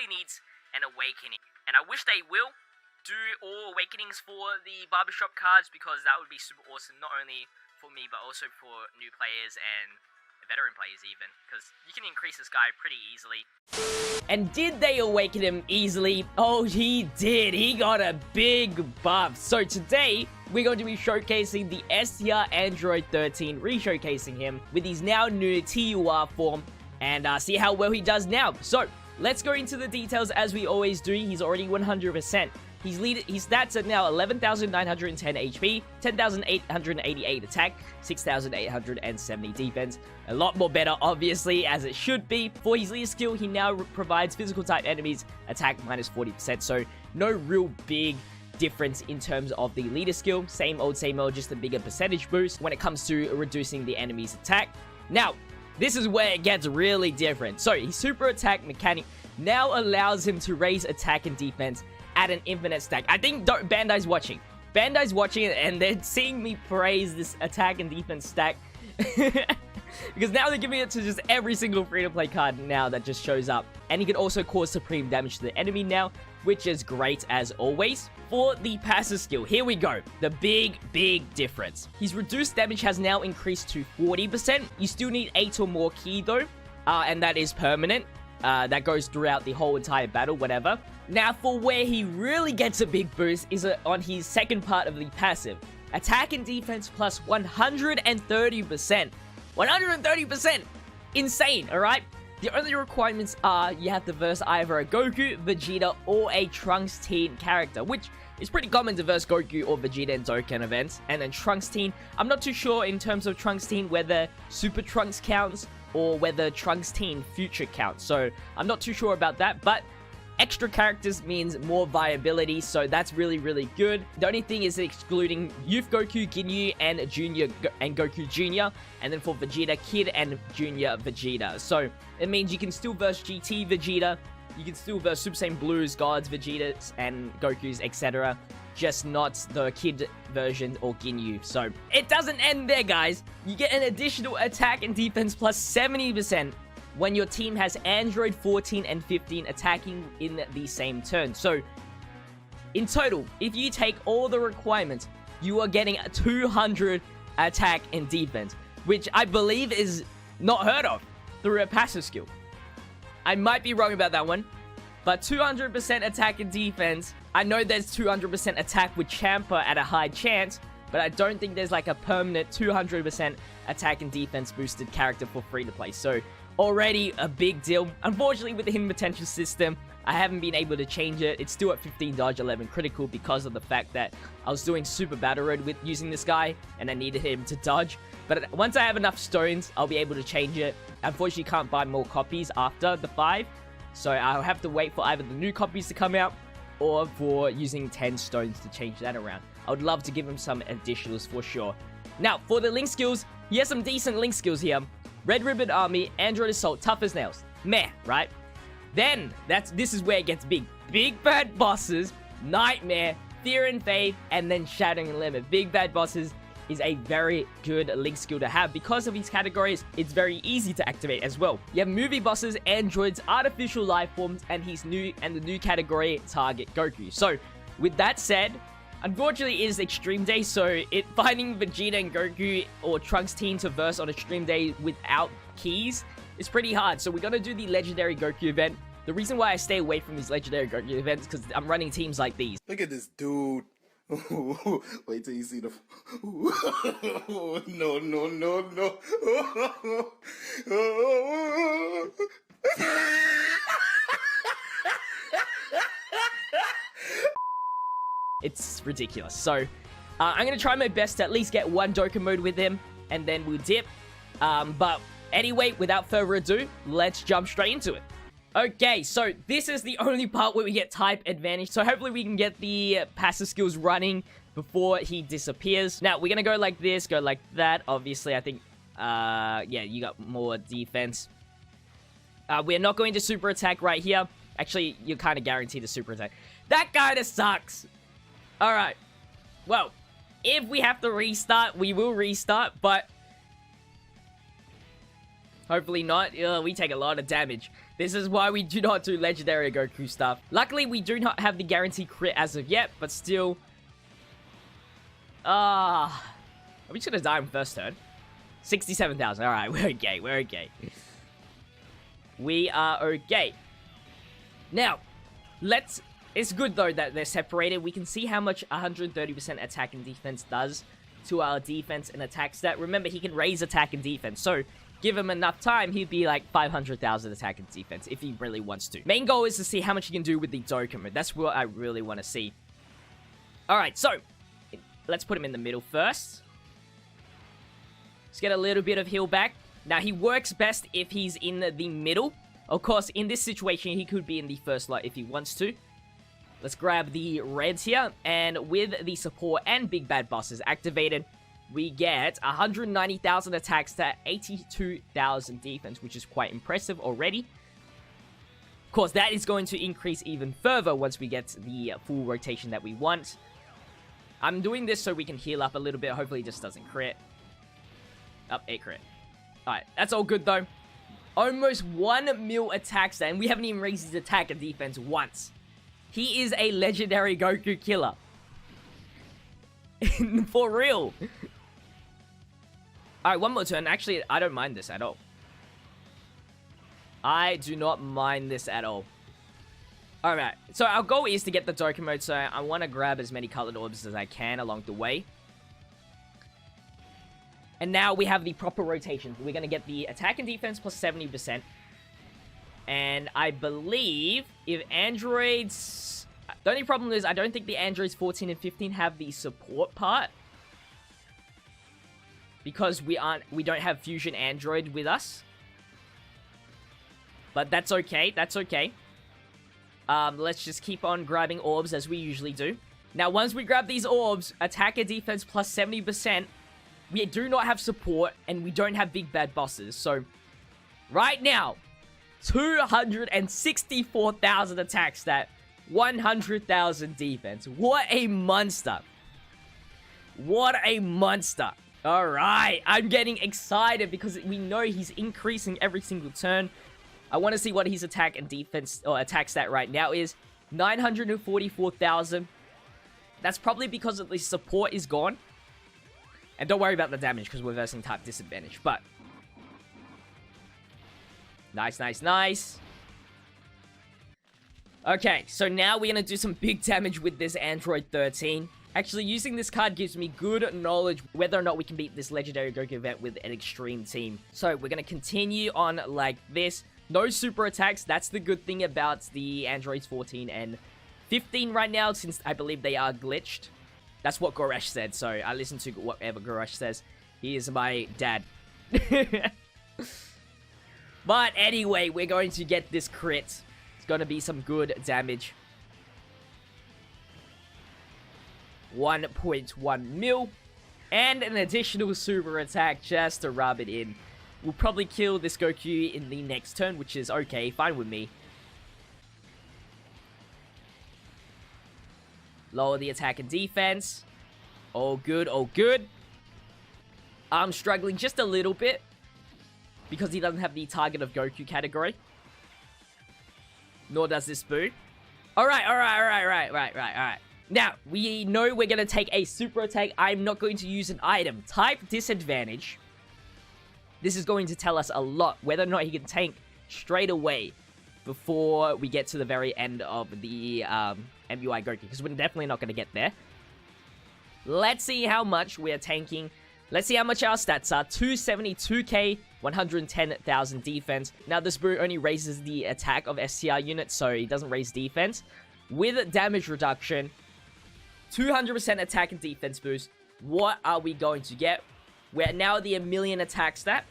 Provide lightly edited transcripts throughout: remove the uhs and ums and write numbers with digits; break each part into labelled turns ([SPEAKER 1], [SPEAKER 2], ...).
[SPEAKER 1] really needs an awakening. And I wish they will do all awakenings for the barbershop cards, because that would be super awesome, not only for me, but also for new players and veteran players even, because you can increase this guy pretty easily.
[SPEAKER 2] And did they awaken him easily? Oh, he did. He got a big buff. So today, we're going to be showcasing the STR Android 13, re-showcasing him with his now new TUR form, and see how well he does now. So, let's go into the details as we always do. He's already 100%. His stats are now 11,910 HP, 10,888 attack, 6,870 defense. A lot more better, obviously, as it should be. For his leader skill, he now provides physical type enemies attack minus 40%, so no real big difference in terms of the leader skill. Same old, just a bigger percentage boost when it comes to reducing the enemy's attack. Now, this is where it gets really different. So, his super attack mechanic now allows him to raise attack and defense at an infinite stack. I think Bandai's watching. Bandai's watching it, and they're seeing me praise this attack and defense stack. Because now they're giving it to just every single free-to-play card now that just shows up. And he can also cause supreme damage to the enemy now, which is great as always. For the passive skill, here we go. The big difference. His reduced damage has now increased to 40%. You still need 8 or more ki though, and that is permanent. That goes throughout the whole entire battle, whatever. Now, for where he really gets a big boost is on his second part of the passive. Attack and defense plus 130%. 130%! Insane, alright? The only requirements are you have to verse either a Goku, Vegeta, or a Trunks teen character, which is pretty common to verse Goku or Vegeta in Dokkan events. And then Trunks teen, I'm not too sure in terms of Trunks teen whether Super Trunks counts or whether Trunks teen future counts. So I'm not too sure about that, but extra characters means more viability, so that's really good. The only thing is excluding Youth Goku, Ginyu, and Junior and Goku Junior, and then for Vegeta, Kid and Junior Vegeta. So it means you can still verse GT Vegeta, you can still verse Super Saiyan Blues, Gods, Vegetas, and Gokus, etc. Just not the Kid version or Ginyu. So it doesn't end there, guys. You get an additional attack and defense plus 70% when your team has Android 14 and 15 attacking in the same turn. So, in total, if you take all the requirements, you are getting a 200 attack and defense, which I believe is not heard of through a passive skill. I might be wrong about that one, but 200% attack and defense. I know there's 200% attack with Champa at a high chance, but I don't think there's like a permanent 200% attack and defense boosted character for free to play. So, already a big deal. Unfortunately, with the hidden potential system, I haven't been able to change it. It's still at 15 dodge, 11 critical because of the fact that I was doing super battle road with using this guy and I needed him to dodge. But once I have enough stones, I'll be able to change it. Unfortunately, can't buy more copies after the 5. So I'll have to wait for either the new copies to come out or for using 10 stones to change that around. I would love to give him some additionals for sure. Now, for the link skills, he has some decent link skills here. Red Ribbon Army, Android Assault, Tough as Nails. Meh, right? Then, this is where it gets big. Big Bad Bosses, Nightmare, Fear and Faith, and then Shattering Limit. Big Bad Bosses is a very good link skill to have. Because of these categories, it's very easy to activate as well. You have Movie Bosses, Androids, Artificial Life Forms, and the new category, Target Goku. So, with that said, unfortunately, it is Extreme Day, so finding Vegeta and Goku or Trunks team to verse on Extreme Day without keys is pretty hard. So we're going to do the Legendary Goku event. The reason why I stay away from these Legendary Goku events is because I'm running teams like these.
[SPEAKER 3] Look at this dude. Wait till you see the... No.
[SPEAKER 2] It's ridiculous. So, I'm going to try my best to at least get one Dokkan mode with him, and then we'll dip. But anyway, without further ado, let's jump straight into it. Okay, so this is the only part where we get type advantage. So hopefully we can get the passive skills running before he disappears. Now, we're going to go like this, go like that. Obviously, I think, yeah, you got more defense. We're not going to super attack right here. Actually, you're kind of guaranteed to super attack. That kind of sucks. Alright, well, if we have to restart, we will restart, but Hopefully not. Ugh, we take a lot of damage. This is why we do not do Legendary Goku stuff. Luckily, we do not have the guaranteed crit as of yet, but still... are we just gonna die on first turn? 67,000. Alright, we're okay. We're okay. We are okay. Now, let's... It's good, though, that they're separated. We can see how much 130% attack and defense does to our defense and attack stat. Remember, he can raise attack and defense, so give him enough time, he'd be like 500,000 attack and defense if he really wants to. Main goal is to see how much he can do with the Dokkan mode. That's what I really want to see. Alright, so let's put him in the middle first. Let's get a little bit of heal back. Now, he works best if he's in the middle. Of course, in this situation, he could be in the first slot if he wants to. Let's grab the reds here, and with the support and big bad bosses activated, we get 190,000 attacks to 82,000 defense, which is quite impressive already. Of course, that is going to increase even further once we get the full rotation that we want. I'm doing this so we can heal up a little bit. Hopefully it just doesn't crit. Up, 8 crit. Alright, that's all good though. Almost 1 mil attack stat, and we haven't even raised his attack and defense once. He is a legendary Goku killer. For real. Alright, one more turn. Actually, I don't mind this at all. I do not mind this at all. Alright, so our goal is to get the Dokkan mode, so I want to grab as many colored orbs as I can along the way. And now we have the proper rotation. We're going to get the attack and defense plus 70%. And I believe if androids... The only problem is I don't think the androids 14 and 15 have the support part. Because we don't have Fusion Android with us. But that's okay, that's okay. Let's just keep on grabbing orbs as we usually do. Now, once we grab these orbs, attack and defense plus 70%, we do not have support, and we don't have big bad bosses. So, right now, 264,000 attack stat, 100,000 defense. What a monster. What a monster. Alright, I'm getting excited because we know he's increasing every single turn. I want to see what his attack and defense, or attack stat right now is. 944,000. That's probably because at least support is gone. And don't worry about the damage because we're versing type disadvantage, but... Nice, nice, nice. Okay, so now we're going to do some big damage with this Android 13. Actually, using this card gives me good knowledge whether or not we can beat this Legendary Goku event with an extreme team. So, we're going to continue on like this. No super attacks. That's the good thing about the Androids 14 and 15 right now, since I believe they are glitched. That's what Goresh said, so I listen to whatever Goresh says. He is my dad. But anyway, we're going to get this crit. It's going to be some good damage. 1.1 mil. And an additional super attack just to rub it in. We'll probably kill this Goku in the next turn, which is okay, fine with me. Lower the attack and defense. All good, all good. I'm struggling just a little bit because he doesn't have the target of Goku category. Nor does this Boo. Alright. Now, we know we're going to take a super attack. I'm not going to use an item. Type disadvantage. This is going to tell us a lot whether or not he can tank straight away before we get to the very end of the MUI Goku, because we're definitely not going to get there. Let's see how much we're tanking. Let's see how much our stats are. 272k, 110,000 defense. Now, this Boo only raises the attack of STR units, so he doesn't raise defense. With damage reduction, 200% attack and defense boost. What are we going to get? We're now at the 1,000,000 attack stat.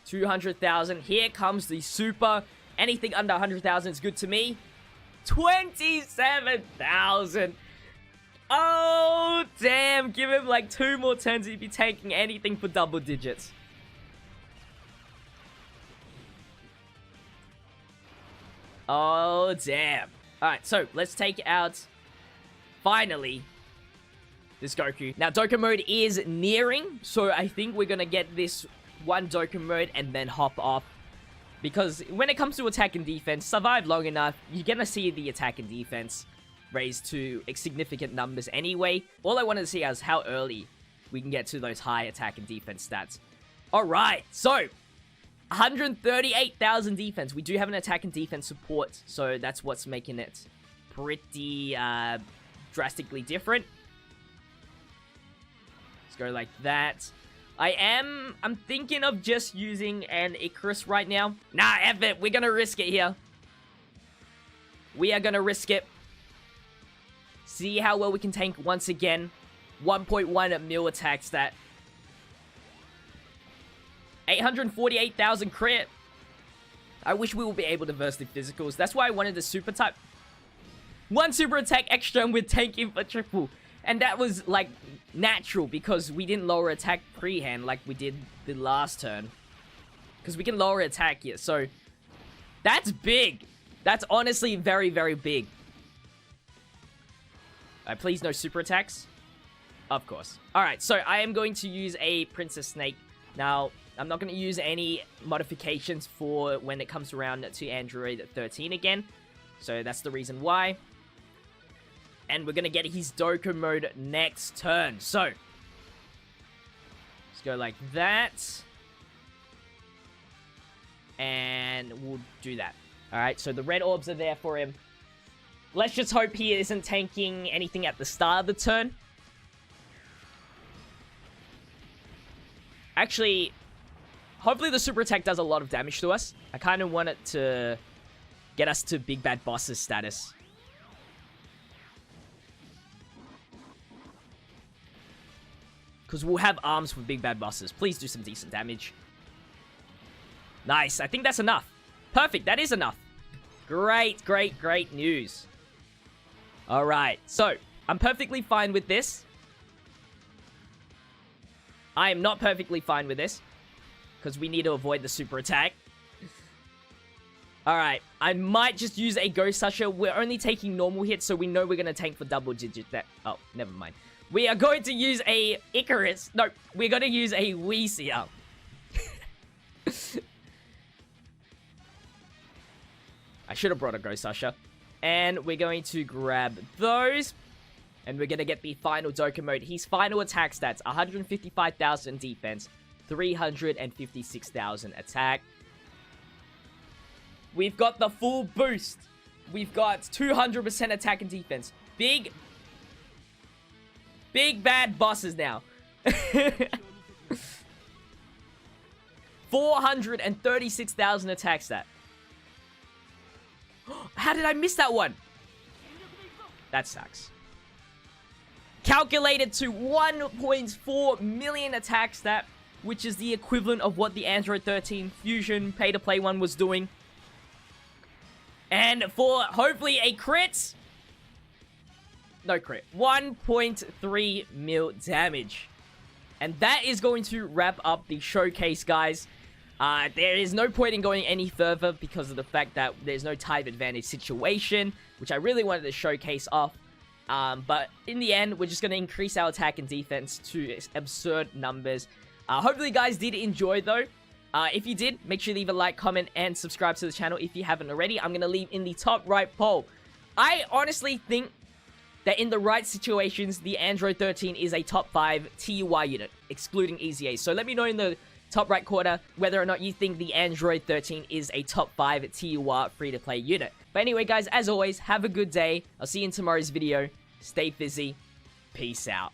[SPEAKER 2] 200,000. Here comes the super. Anything under 100,000 is good to me. 27,000. Oh, damn. Give him like 2 more turns. He'd be taking anything for double digits. Oh, damn. Alright, so let's take out, finally, this Goku. Now, Dokkan mode is nearing, so I think we're going to get this one Dokkan mode and then hop off. Because when it comes to attack and defense, survive long enough, you're gonna see the attack and defense raised to significant numbers anyway. All I wanted to see is how early we can get to those high attack and defense stats. Alright, so 138,000 defense. We do have an attack and defense support, so that's what's making it pretty drastically different. Let's go like that. I'm thinking of just using an Icarus right now. Nah, F it. We're gonna risk it here. We are gonna risk it. See how well we can tank once again. 1.1 mil attack stat. 848,000 crit. I wish we would be able to verse the physicals. That's why I wanted the super type. One super attack extra with tank in for triple. And that was, like, natural because we didn't lower attack pre-hand like we did the last turn. Because we can lower attack here. So, that's big. That's honestly very, very big. Please no super attacks. Of course. Alright, so I am going to use a Princess Snake. Now, I'm not going to use any modifications for when it comes around to Android 13 again. So that's the reason why. And we're going to get his Dokkan mode next turn. So, let's go like that. And we'll do that. Alright, so the red orbs are there for him. Let's just hope he isn't tanking anything at the start of the turn. Actually, hopefully the super attack does a lot of damage to us. I kind of want it to get us to Big Bad Boss's status. Because we'll have arms for Big Bad Bosses. Please do some decent damage. Nice. I think that's enough. Perfect. That is enough. Great, great, great news. Alright. So, I'm perfectly fine with this. I am not perfectly fine with this. Because we need to avoid the super attack. Alright. I might just use a Ghost Usher. We're only taking normal hits, so we know we're going to tank for double digit. Oh, never mind. We are going to use a Icarus. No, we're going to use a Weesia. I should have brought a Ghost Usher. And we're going to grab those. And we're going to get the final Dokkan mode. His final attack stats. 155,000 defense. 356,000 attack. We've got the full boost. We've got 200% attack and defense. Big bad bosses now. 436,000 attack stat. How did I miss that one? That sucks. Calculated to 1.4 million attack stat, which is the equivalent of what the Android 13 Fusion pay-to-play one was doing. And for, hopefully, a crit. No crit. 1.3 mil damage. And that is going to wrap up the showcase, guys. There is no point in going any further because of the fact that there's no type advantage situation, which I really wanted to showcase off. But in the end, we're just going to increase our attack and defense to absurd numbers. Hopefully you guys did enjoy, though. If you did, make sure to leave a like, comment, and subscribe to the channel if you haven't already. I'm going to leave in the top right poll. I honestly think that in the right situations, the Android 13 is a top 5 TUI unit, excluding EZA. So let me know in the top right corner whether or not you think the Android 13 is a top 5 TUI free-to-play unit. But anyway, guys, as always, have a good day. I'll see you in tomorrow's video. Stay fizzy. Peace out.